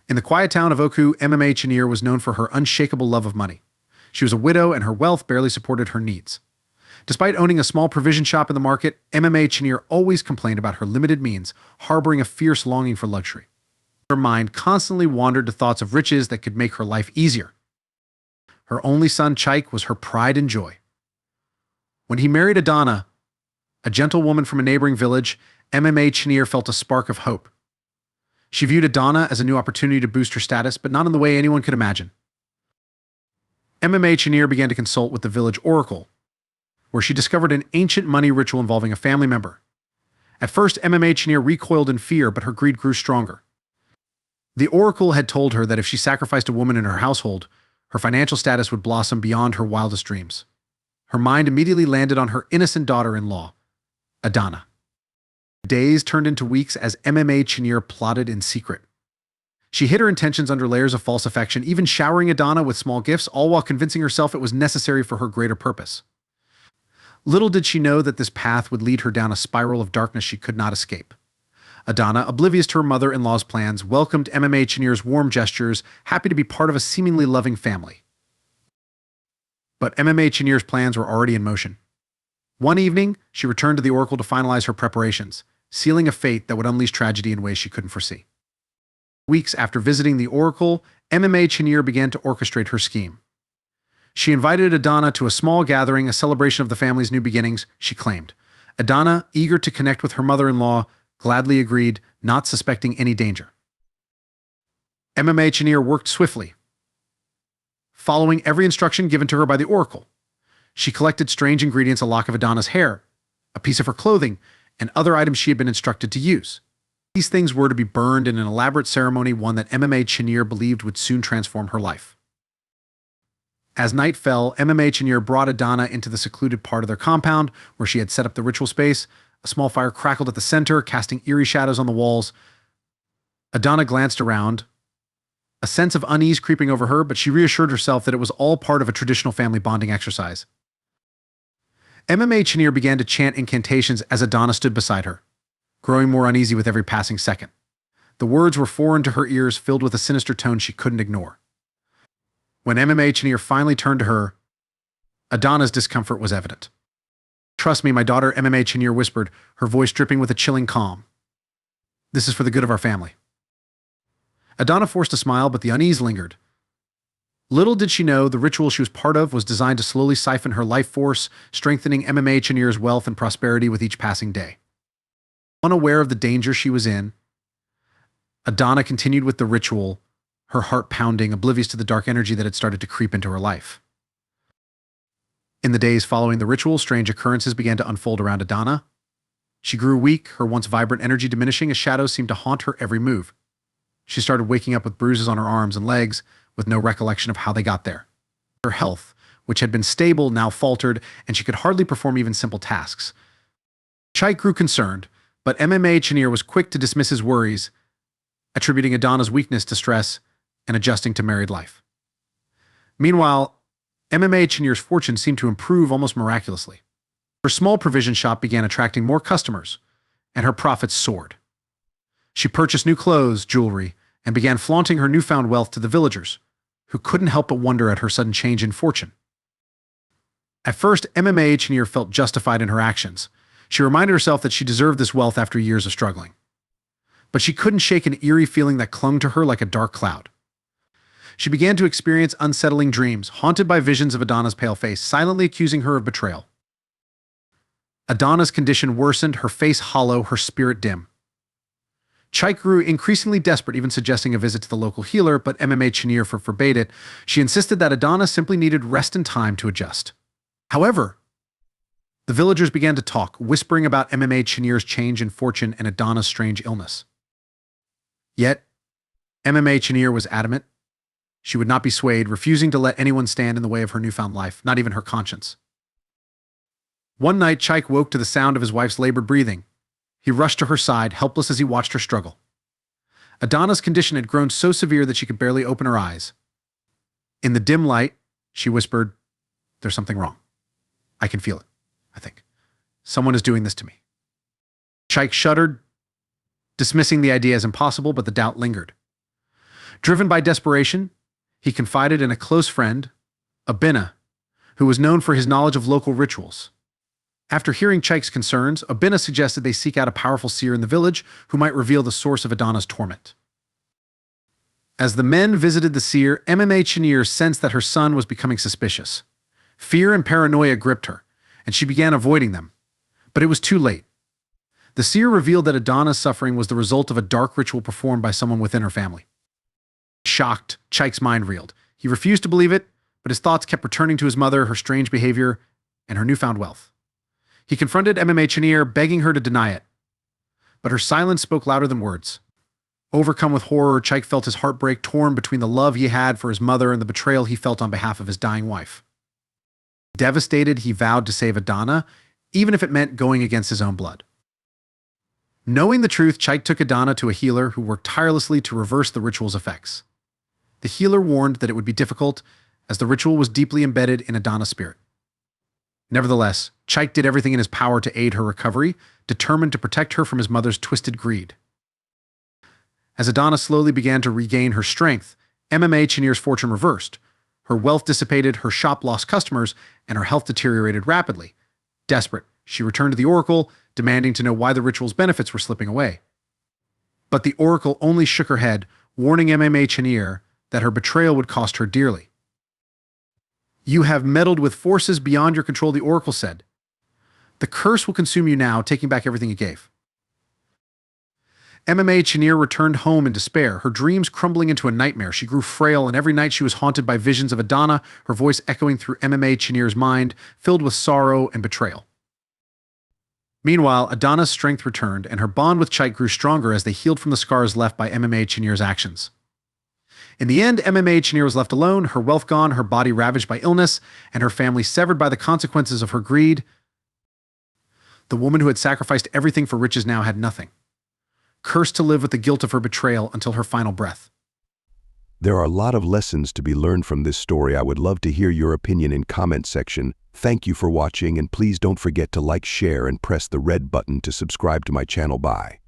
In the quiet town of Oku, Mma Chinyere was known for her unshakable love of money. She was a widow and her wealth barely supported her needs. Despite owning a small provision shop in the market, Mma Chinyere always complained about her limited means, harboring a fierce longing for luxury. Her mind constantly wandered to thoughts of riches that could make her life easier. Her only son, Chike, was her pride and joy. When he married Adanna, a gentle woman from a neighboring village, Mma Chinyere felt a spark of hope. She viewed Adanna as a new opportunity to boost her status, but not in the way anyone could imagine. Mma Chinyere began to consult with the village oracle, where she discovered an ancient money ritual involving a family member. At first, Mma Chinyere recoiled in fear, but her greed grew stronger. The oracle had told her that if she sacrificed a woman in her household, her financial status would blossom beyond her wildest dreams. Her mind immediately landed on her innocent daughter-in-law, Adanna. Days turned into weeks as Mma Chinyere plotted in secret. She hid her intentions under layers of false affection, even showering Adanna with small gifts, all while convincing herself it was necessary for her greater purpose. Little did she know that this path would lead her down a spiral of darkness she could not escape. Adanna, oblivious to her mother-in-law's plans, welcomed Mma Chinyere's warm gestures, happy to be part of a seemingly loving family. But Mma Chinyere's plans were already in motion. One evening, she returned to the oracle to finalize her preparations, sealing a fate that would unleash tragedy in ways she couldn't foresee. Weeks after visiting the oracle, Mma Chinyere began to orchestrate her scheme. She invited Adanna to a small gathering, a celebration of the family's new beginnings, she claimed. Adanna, eager to connect with her mother-in-law, gladly agreed, not suspecting any danger. Mma Chinyere worked swiftly, following every instruction given to her by the oracle. She collected strange ingredients, a lock of Adanna's hair, a piece of her clothing, and other items she had been instructed to use. These things were to be burned in an elaborate ceremony, one that Mma Chinyere believed would soon transform her life. As night fell, Mma Chinyere brought Adanna into the secluded part of their compound, where she had set up the ritual space. A small fire crackled at the center, casting eerie shadows on the walls. Adanna glanced around, a sense of unease creeping over her, but she reassured herself that it was all part of a traditional family bonding exercise. Mma Chinyere began to chant incantations as Adanna stood beside her, growing more uneasy with every passing second. The words were foreign to her ears, filled with a sinister tone she couldn't ignore. When Mma Chinyere finally turned to her, Adanna's discomfort was evident. "Trust me, my daughter," Mma Chinyere whispered, her voice dripping with a chilling calm. "This is for the good of our family." Adanna forced a smile, but the unease lingered. Little did she know the ritual she was part of was designed to slowly siphon her life force, strengthening Mma Chinyere's wealth and prosperity with each passing day. Unaware of the danger she was in, Adanna continued with the ritual, her heart pounding, oblivious to the dark energy that had started to creep into her life. In the days following the ritual, strange occurrences began to unfold around Adanna. She grew weak, her once vibrant energy diminishing as shadows seemed to haunt her every move. She started waking up with bruises on her arms and legs, with no recollection of how they got there. Her health, which had been stable, now faltered, and she could hardly perform even simple tasks. Chike grew concerned, but Mma Chinyere was quick to dismiss his worries, attributing Adanna's weakness to stress and adjusting to married life. Meanwhile, Mma Chinyere's fortune seemed to improve almost miraculously. Her small provision shop began attracting more customers, and her profits soared. She purchased new clothes, jewelry, and began flaunting her newfound wealth to the villagers, who couldn't help but wonder at her sudden change in fortune. At first, Mma Chinyere felt justified in her actions. She reminded herself that she deserved this wealth after years of struggling. But she couldn't shake an eerie feeling that clung to her like a dark cloud. She began to experience unsettling dreams, haunted by visions of Adanna's pale face, silently accusing her of betrayal. Adanna's condition worsened, her face hollow, her spirit dim. Chike grew increasingly desperate, even suggesting a visit to the local healer, but Mma Chinyere forbade it. She insisted that Adanna simply needed rest and time to adjust. However, the villagers began to talk, whispering about Mma Chinyere's change in fortune and Adanna's strange illness. Yet, Mma Chinyere was adamant. She would not be swayed, refusing to let anyone stand in the way of her newfound life, not even her conscience. One night, Chike woke to the sound of his wife's labored breathing. He rushed to her side, helpless as he watched her struggle. Adanna's condition had grown so severe that she could barely open her eyes. In the dim light, she whispered, "There's something wrong. I can feel it, I think. Someone is doing this to me." Chike shuddered, dismissing the idea as impossible, but the doubt lingered. Driven by desperation, he confided in a close friend, Adanna, who was known for his knowledge of local rituals. After hearing Chike's concerns, Adanna suggested they seek out a powerful seer in the village who might reveal the source of Adanna's torment. As the men visited the seer, Mma Chinyere sensed that her son was becoming suspicious. Fear and paranoia gripped her, and she began avoiding them. But it was too late. The seer revealed that Adanna's suffering was the result of a dark ritual performed by someone within her family. Shocked, Chike's mind reeled. He refused to believe it, but his thoughts kept returning to his mother, her strange behavior, and her newfound wealth. He confronted Mma Chinyere, begging her to deny it. But her silence spoke louder than words. Overcome with horror, Chike felt his heart break, torn between the love he had for his mother and the betrayal he felt on behalf of his dying wife. Devastated, he vowed to save Adanna, even if it meant going against his own blood. Knowing the truth, Chike took Adanna to a healer who worked tirelessly to reverse the ritual's effects. The healer warned that it would be difficult, as the ritual was deeply embedded in Adanna's spirit. Nevertheless, Chike did everything in his power to aid her recovery, determined to protect her from his mother's twisted greed. As Adanna slowly began to regain her strength, Mma Chinyere's fortune reversed. Her wealth dissipated, her shop lost customers, and her health deteriorated rapidly. Desperate, she returned to the oracle, demanding to know why the ritual's benefits were slipping away. But the oracle only shook her head, warning Mma Chinyere that her betrayal would cost her dearly. "You have meddled with forces beyond your control," the oracle said. "The curse will consume you now, taking back everything you gave." Mma Chinyere returned home in despair, her dreams crumbling into a nightmare. She grew frail, and every night she was haunted by visions of Adanna, her voice echoing through Mma Chinyere's mind, filled with sorrow and betrayal. Meanwhile, Adanna's strength returned, and her bond with Chike grew stronger as they healed from the scars left by Mma Chinyere's actions. In the end, Mma Chinyere was left alone, her wealth gone, her body ravaged by illness, and her family severed by the consequences of her greed. The woman who had sacrificed everything for riches now had nothing, cursed to live with the guilt of her betrayal until her final breath. There are a lot of lessons to be learned from this story. I would love to hear your opinion in comment section. Thank you for watching, and please don't forget to like, share, and press the red button to subscribe to my channel. Bye.